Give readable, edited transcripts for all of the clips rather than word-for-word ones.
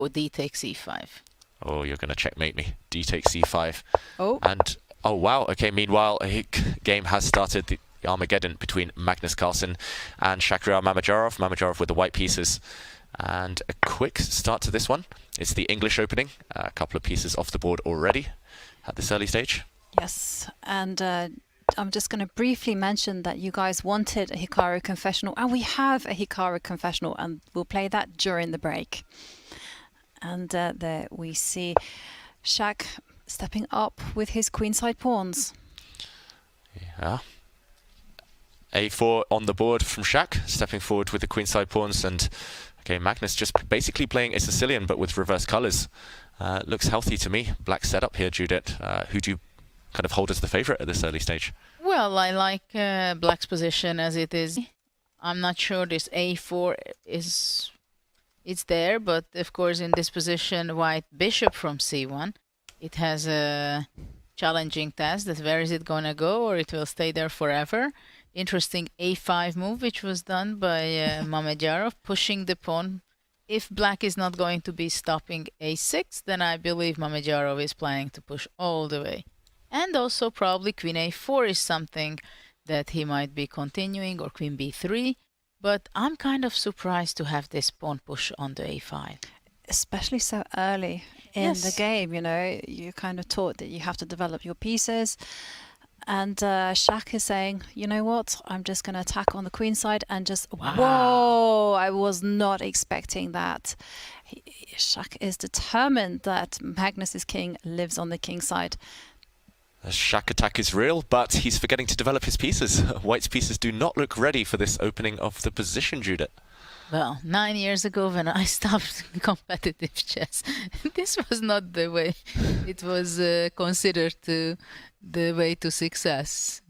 Or d takes e5. Oh, you're going to checkmate me. D takes c5. Oh. And, oh wow, okay, meanwhile, a game has started, the Armageddon between Magnus Carlsen and Shakhriyar Mamedyarov. Mamedyarov with the white pieces. And a quick start to this one. It's the English opening. A couple of pieces off the board already at this early stage. Yes, and I'm just going to briefly mention that you guys wanted a Hikaru confessional, and we have a Hikaru confessional, and we'll play that during the break. And there we see Shak stepping up with his queenside pawns. Yeah. A4 on the board from Shak, stepping forward with the queenside pawns. And okay, Magnus just basically playing a Sicilian, but with reverse colours. Looks healthy to me. Black setup here, Judith. Who do you kind of hold as the favourite at this early stage? Well, I like Black's position as it is. I'm not sure this A4 is... It's there, but of course in this position, white bishop from C1. It has a challenging task that where is it going to go, or it will stay there forever. Interesting A5 move, which was done by Mamedyarov, pushing the pawn. If Black is not going to be stopping A6, then I believe Mamedyarov is planning to push all the way. And also probably Queen A4 is something that he might be continuing, or Queen B3. But I'm kind of surprised to have this pawn push on the A5. Especially so early in the game, you know, you kind of taught that you have to develop your pieces. And Shak is saying, you know what, I'm just going to attack on the queen side and just, whoa, I was not expecting that. Shak is determined that Magnus's king lives on the king side. The Shak attack is real, but he's forgetting to develop his pieces. White's pieces do not look ready for this opening of the position, Judith. Well, 9 years ago when I stopped competitive chess, this was not the way it was considered the way to success.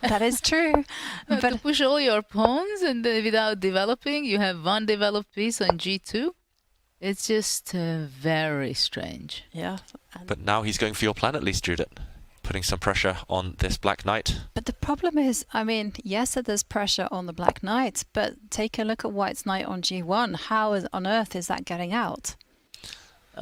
That is true. But to push all your pawns and without developing, you have one developed piece on G2. It's just very strange. Yeah. But now he's going for your plan at least, Judith. Putting some pressure on this Black Knight. But the problem is, I mean, yes, there's pressure on the Black Knight, but take a look at White's Knight on G1. How on earth is that getting out?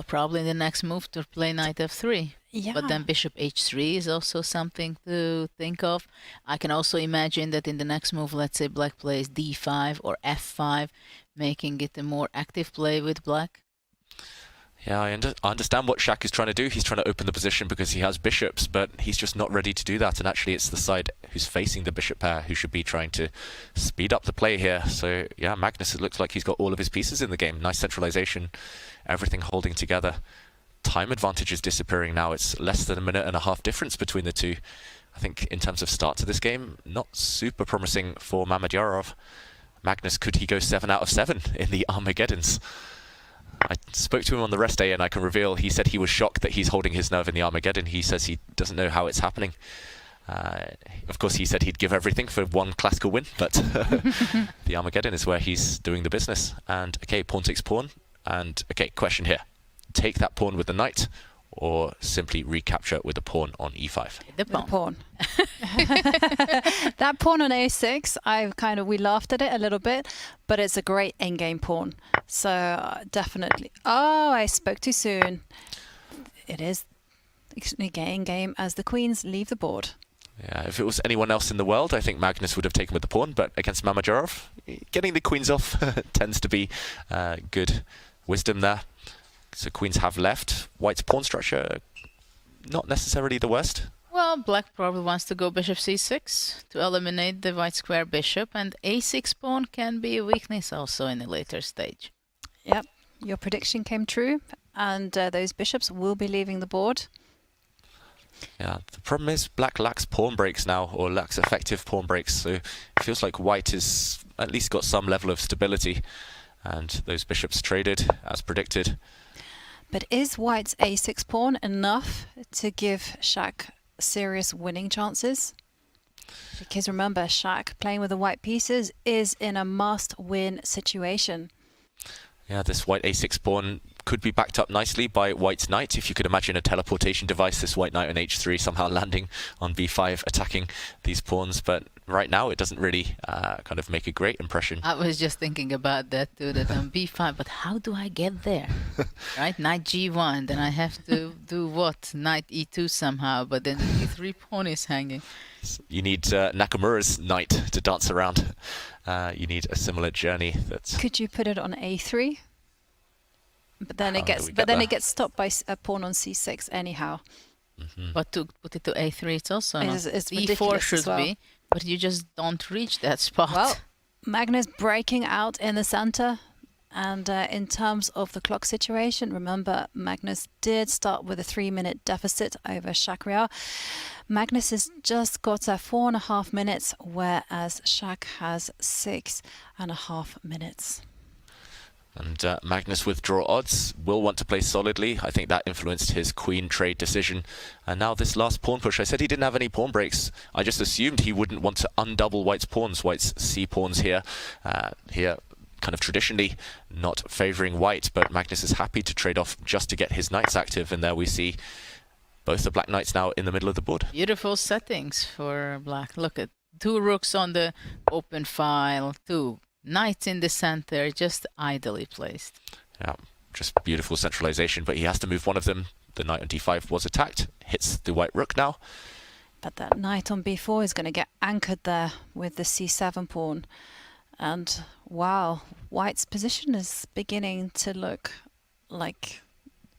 Probably the next move to play Knight F3. Yeah. But then Bishop H3 is also something to think of. I can also imagine that in the next move, let's say Black plays D5 or F5, making it a more active play with Black. Yeah, I understand what Shak is trying to do. He's trying to open the position because he has bishops, but he's just not ready to do that. And actually, it's the side who's facing the bishop pair who should be trying to speed up the play here. So, yeah, Magnus, it looks like he's got all of his pieces in the game. Nice centralization, everything holding together. Time advantage is disappearing now. It's less than a minute and a half difference between the two. I think in terms of start to this game, not super promising for Mamedyarov. Magnus, could he go 7 out of 7 in the Armageddons? I spoke to him on the rest day and I can reveal he said he was shocked that he's holding his nerve in the Armageddon. He says he doesn't know how it's happening. Of course, he said he'd give everything for one classical win, but the Armageddon is where he's doing the business. And, okay, pawn takes pawn. And, okay, question here. Take that pawn with the knight or simply recapture with a pawn on e5? The pawn. That pawn on a6, we laughed at it a little bit, but it's a great endgame pawn. So definitely. Oh, I spoke too soon. It is endgame as the queens leave the board. Yeah, if it was anyone else in the world, I think Magnus would have taken with the pawn, but against Mamedyarov, getting the queens off tends to be good wisdom there. So queens have left. White's pawn structure, not necessarily the worst. Well, Black probably wants to go bishop c6 to eliminate the white square bishop, and a6 pawn can be a weakness also in a later stage. Yep, your prediction came true, and those bishops will be leaving the board. Yeah, the problem is Black lacks pawn breaks now, or lacks effective pawn breaks, so it feels like White has at least got some level of stability, and those bishops traded as predicted. But is White's a6 pawn enough to give Shak serious winning chances? Because remember, Shak playing with the white pieces is in a must-win situation. Yeah, this white a6 pawn could be backed up nicely by white's knight. If you could imagine a teleportation device, this white knight on h3 somehow landing on b5, attacking these pawns. But right now it doesn't really kind of make a great impression. I was just thinking about that too, that on b5, but how do I get there? Right? Knight g1, then I have to do what? Knight e2 somehow, but then the e3 pawn is hanging. You need Nakamura's knight to dance around. You need a similar journey. Could you put it on a3? But then it gets stopped by a pawn on c6 anyhow. But to put it to a3, it's also not. It's e4 should as well. be, but you just don't reach that spot. Well, Magnus breaking out in the center. And in terms of the clock situation, remember Magnus did start with a 3-minute deficit over Shakhriyar. Magnus has just got 4.5 minutes, whereas Shak has 6.5 minutes. And Magnus with draw odds will want to play solidly. I think that influenced his queen trade decision. And now this last pawn push, I said he didn't have any pawn breaks. I just assumed he wouldn't want to undouble white's pawns. White's c pawns here. Here kind of traditionally not favouring white, but Magnus is happy to trade off just to get his knights active. And there we see both the black knights now in the middle of the board. Beautiful settings for black. Look at 2 rooks on the open file, 2 knights in the center, just idly placed. Yeah, just beautiful centralization, but he has to move one of them. The knight on d5 was attacked, hits the white rook now. But that knight on b4 is going to get anchored there with the c7 pawn. And wow, white's position is beginning to look like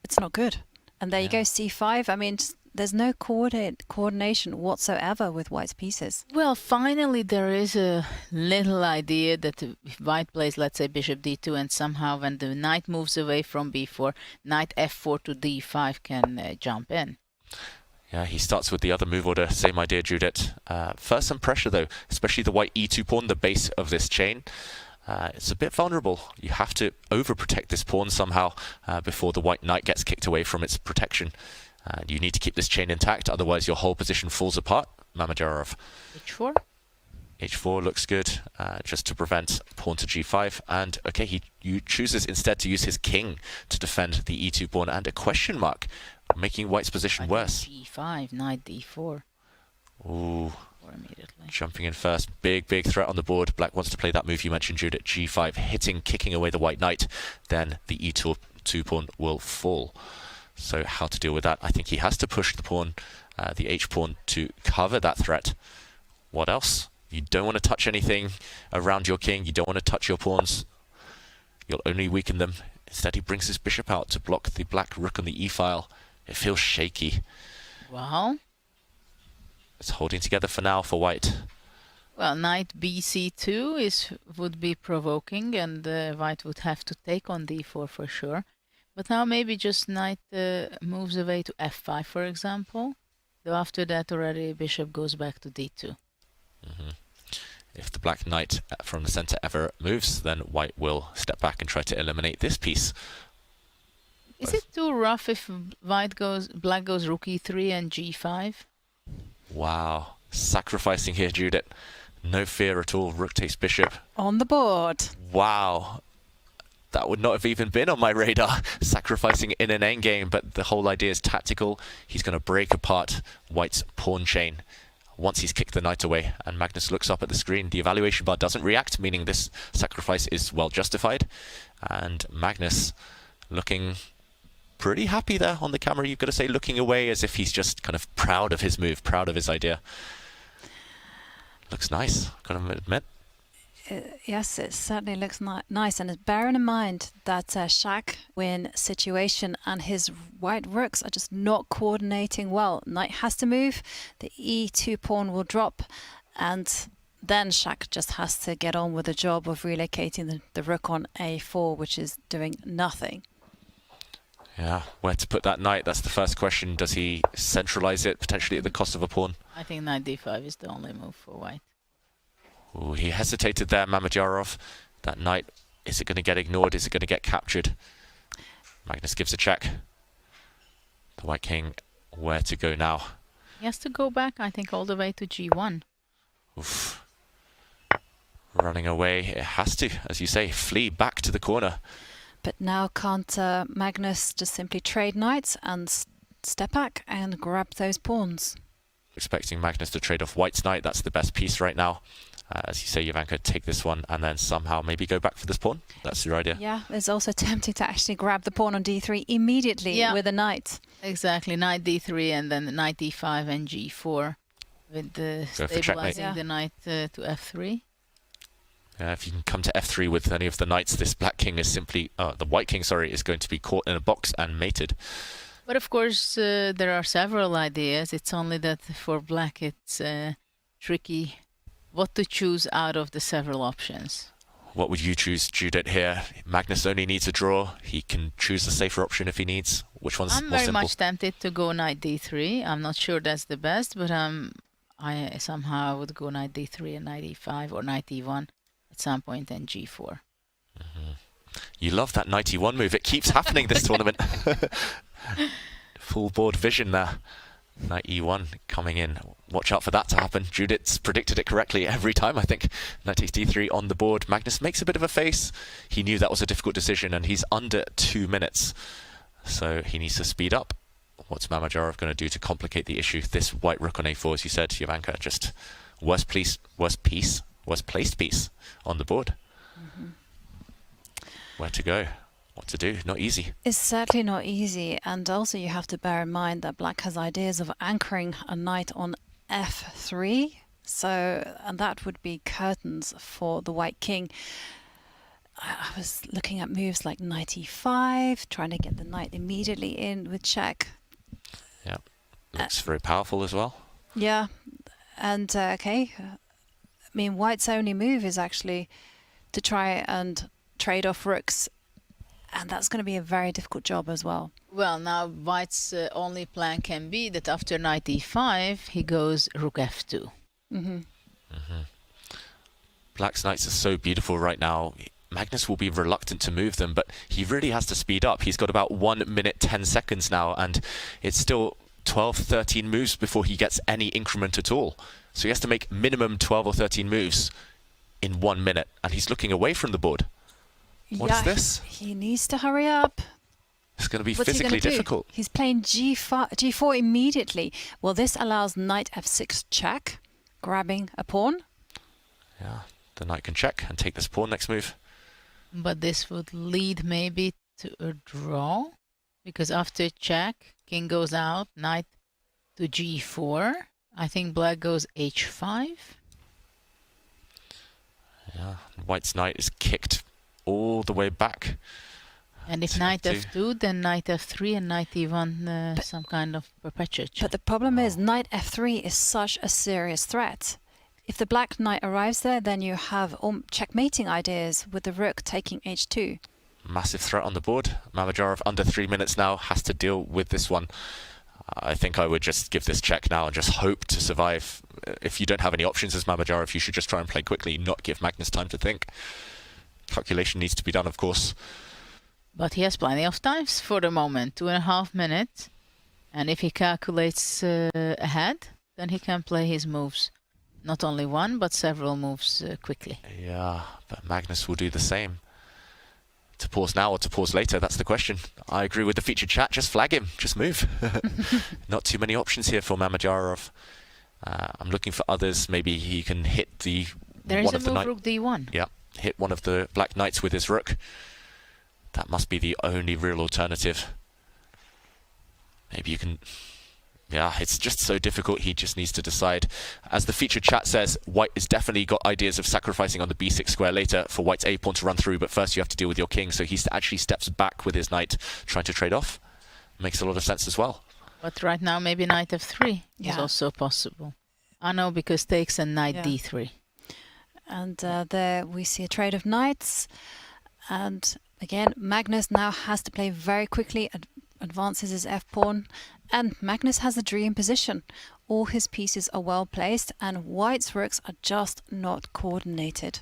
it's not good. And there you go, c5. I mean, there's no coordination whatsoever with white's pieces. Well, finally there is a little idea that if white plays, let's say, bishop d2, and somehow when the knight moves away from b4, knight f4 to d5 can jump in. Yeah, he starts with the other move order. Same idea, Judith. First some pressure, though, especially the white e2 pawn, the base of this chain. It's a bit vulnerable. You have to overprotect this pawn somehow before the white knight gets kicked away from its protection. You need to keep this chain intact, otherwise your whole position falls apart. Mamedyarov. h4? h4 looks good, just to prevent pawn to g5. And okay, he chooses instead to use his king to defend the e2 pawn, and a question mark, making white's position worse. g5, knight d4. Ooh. Or immediately. Jumping in first, big threat on the board. Black wants to play that move you mentioned, Judith, g5, hitting, kicking away the white knight. Then the e2 pawn will fall. So how to deal with that? I think he has to push the pawn, the h pawn, to cover that threat. What else? You don't want to touch anything around your king. You don't want to touch your pawns. You'll only weaken them. Instead, he brings his bishop out to block the black rook on the e-file. It feels shaky. Well, it's holding together for now for white. Well, knight bc2 would be provoking, and white would have to take on d4 for sure. But now maybe just knight moves away to f5, for example. Though after that already bishop goes back to d2. If the black knight from the center ever moves, then white will step back and try to eliminate this piece. Is it too rough if black goes rook e3 and g5? Wow, sacrificing here, Judith. No fear at all. Rook takes bishop. On the board. Wow. That would not have even been on my radar, sacrificing in an endgame, but the whole idea is tactical. He's going to break apart white's pawn chain once he's kicked the knight away. And Magnus looks up at the screen. The evaluation bar doesn't react, meaning this sacrifice is well justified. And Magnus looking pretty happy there on the camera, you've got to say, looking away as if he's just kind of proud of his move, proud of his idea. Looks nice, gotta admit. Yes, it certainly looks nice. And bearing in mind that Shak win situation and his white rooks are just not coordinating well. Knight has to move, the e2 pawn will drop, and then Shak just has to get on with the job of relocating the rook on a4, which is doing nothing. Yeah, where to put that knight? That's the first question. Does he centralize it, potentially at the cost of a pawn? I think knight d5 is the only move for white. Ooh, he hesitated there, Mamedyarov. That knight, is it going to get ignored? Is it going to get captured? Magnus gives a check. The white king, where to go now? He has to go back, I think, all the way to g1. Oof. Running away, it has to, as you say, flee back to the corner. But now can't Magnus just simply trade knights and step back and grab those pawns? Expecting Magnus to trade off White's knight. That's the best piece right now. As you say, Jovanka, take this one and then somehow maybe go back for this pawn. That's your idea. Yeah, it's also tempting to actually grab the pawn on d3 immediately with a knight. Exactly, knight d3 and then knight d5 and g4 with the stabilizing the knight to f3. If you can come to f3 with any of the knights, this black king is simply, the white king, sorry, is going to be caught in a box and mated. But of course, there are several ideas. It's only that for black it's tricky what to choose out of the several options. What would you choose, Judith, here? Magnus only needs a draw. He can choose the safer option if he needs. Which one's more simple? I'm very much tempted to go knight d3. I'm not sure that's the best, but I somehow would go knight d3 and knight e5 or knight e1 at some point and g4. You love that knight e1 move. It keeps happening this tournament. Full board vision there. Knight e1 coming in. Watch out for that to happen. Judith's predicted it correctly every time, I think. Knight takes d3 on the board. Magnus makes a bit of a face. He knew that was a difficult decision, and he's under 2 minutes. So he needs to speed up. What's Mamedyarov going to do to complicate the issue? This white rook on a4, as you said, Jovanka, just worst placed piece on the board. Where to go? What to do? Not easy. It's certainly not easy, and also you have to bear in mind that black has ideas of anchoring a knight on f3, and that would be curtains for the white king. I was looking at moves like knight e5, trying to get the knight immediately in with check. Yeah, looks very powerful as well. Yeah, and okay, I mean white's only move is actually to try and trade off rooks, and that's going to be a very difficult job as well. Well, now white's only plan can be that after knight e5 he goes rook f2. Black's knights are so beautiful right now. Magnus will be reluctant to move them, but he really has to speed up. He's got about 1 minute 10 seconds now, and it's still 12, 13 moves before he gets any increment at all. So he has to make minimum 12 or 13 moves in 1 minute, and he's looking away from the board. What's this? He needs to hurry up. It's going to be physically difficult. He's playing g4 immediately. Well, this allows knight f6 check, grabbing a pawn. Yeah, the knight can check and take this pawn next move. But this would lead maybe to a draw, because after check, king goes out, knight to g4. I think black goes h5. Yeah, white's knight is kicked all the way back. And if knight f2, then knight f3 and knight e1, some kind of perpetuate check. But the problem is knight f3 is such a serious threat. If the black knight arrives there, then you have checkmating ideas with the rook taking h2. Massive threat on the board. Mamedyarov under 3 minutes now, has to deal with this one. I think I would just give this check now and just hope to survive. If you don't have any options as Mamedyarov, you should just try and play quickly, not give Magnus time to think. Calculation needs to be done, of course. But he has plenty of times for the moment, 2.5 minutes. And if he calculates ahead, then he can play his moves. Not only one, but several moves quickly. Yeah, but Magnus will do the same. To pause now or to pause later, that's the question. I agree with the featured chat, just flag him, just move. Not too many options here for Mamedyarov. I'm looking for others, maybe he can hit the... There is a move rook d1. Yeah, hit one of the black knights with his rook. That must be the only real alternative. Maybe you can... Yeah, it's just so difficult. He just needs to decide. As the featured chat says, white has definitely got ideas of sacrificing on the b6 square later for white's a pawn to run through, but first you have to deal with your king, so he actually steps back with his knight, trying to trade off. Makes a lot of sense as well. But right now maybe knight f3 is also possible. I know, because takes and knight d3. And there we see a trade of knights. And again, Magnus now has to play very quickly, advances his f-pawn. And Magnus has a dream position. All his pieces are well placed, and white's rooks are just not coordinated.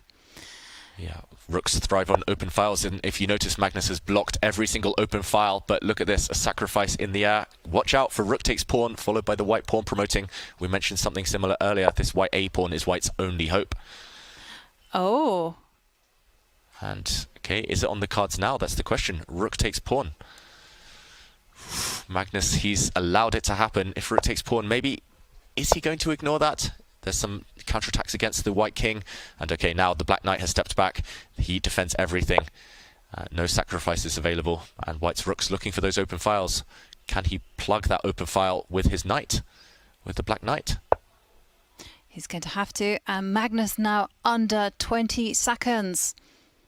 Yeah, rooks thrive on open files, and if you notice, Magnus has blocked every single open file, but look at this, a sacrifice in the air. Watch out for rook takes pawn, followed by the white pawn promoting. We mentioned something similar earlier. This white a pawn is white's only hope. Oh. And, okay, is it on the cards now? That's the question. Rook takes pawn. Magnus, he's allowed it to happen. If rook takes pawn, maybe, is he going to ignore that? There's some counterattacks against the white king. And, okay, now the black knight has stepped back. He defends everything. No sacrifices available. And white's rook's looking for those open files. Can he plug that open file with his knight? With the black knight? He's going to have to. And Magnus now under 20 seconds.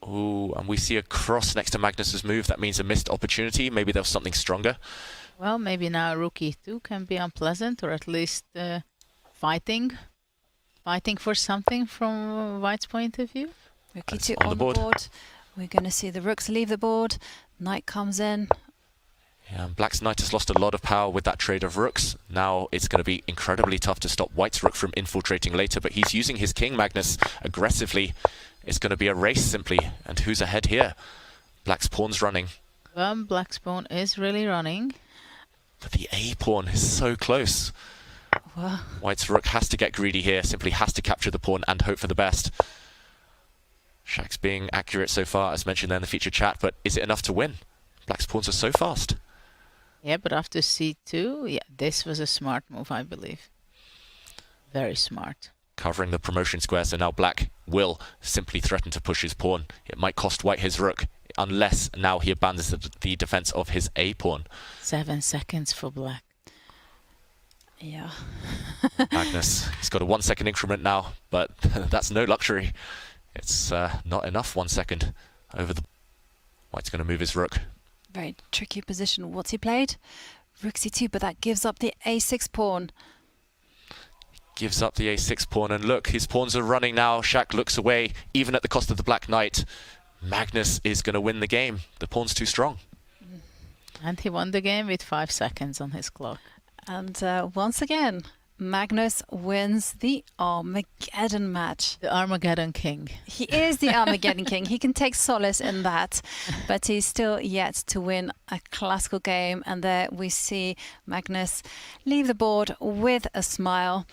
Oh, and we see a cross next to Magnus's move. That means a missed opportunity. Maybe there was something stronger. Well, maybe now rook e2 can be unpleasant, or at least fighting for something from white's point of view. Rook e2 on the board. We're going to see the rooks leave the board. Knight comes in. Yeah, and black's knight has lost a lot of power with that trade of rooks. Now it's going to be incredibly tough to stop white's rook from infiltrating later, but he's using his king, Magnus, aggressively. It's going to be a race, simply. And who's ahead here? Black's pawn's running. Well, black's pawn is really running. But the A pawn is so close. Well, White's rook has to get greedy here, simply has to capture the pawn and hope for the best. Shak's being accurate so far, as mentioned there in the feature chat, but is it enough to win? Black's pawns are so fast. Yeah, but after c2, yeah, this was a smart move, I believe. Very smart. Covering the promotion square, so now black will simply threaten to push his pawn. It might cost white his rook, unless now he abandons the defense of his A pawn. 7 seconds for black. yeah. Magnus, he's got a 1 second increment now, but that's no luxury. It's not enough 1 second over the... White's going to move his rook. Very tricky position. What's he played? Rook c2, but that gives up the a6 pawn. Gives up the a6 pawn, and look, his pawns are running now. Shak looks away, even at the cost of the black knight. Magnus is going to win the game. The pawn's too strong. And he won the game with 5 seconds on his clock. And once again, Magnus wins the Armageddon match. The Armageddon king. He is the Armageddon king. He can take solace in that, but he's still yet to win a classical game. And there we see Magnus leave the board with a smile.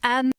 And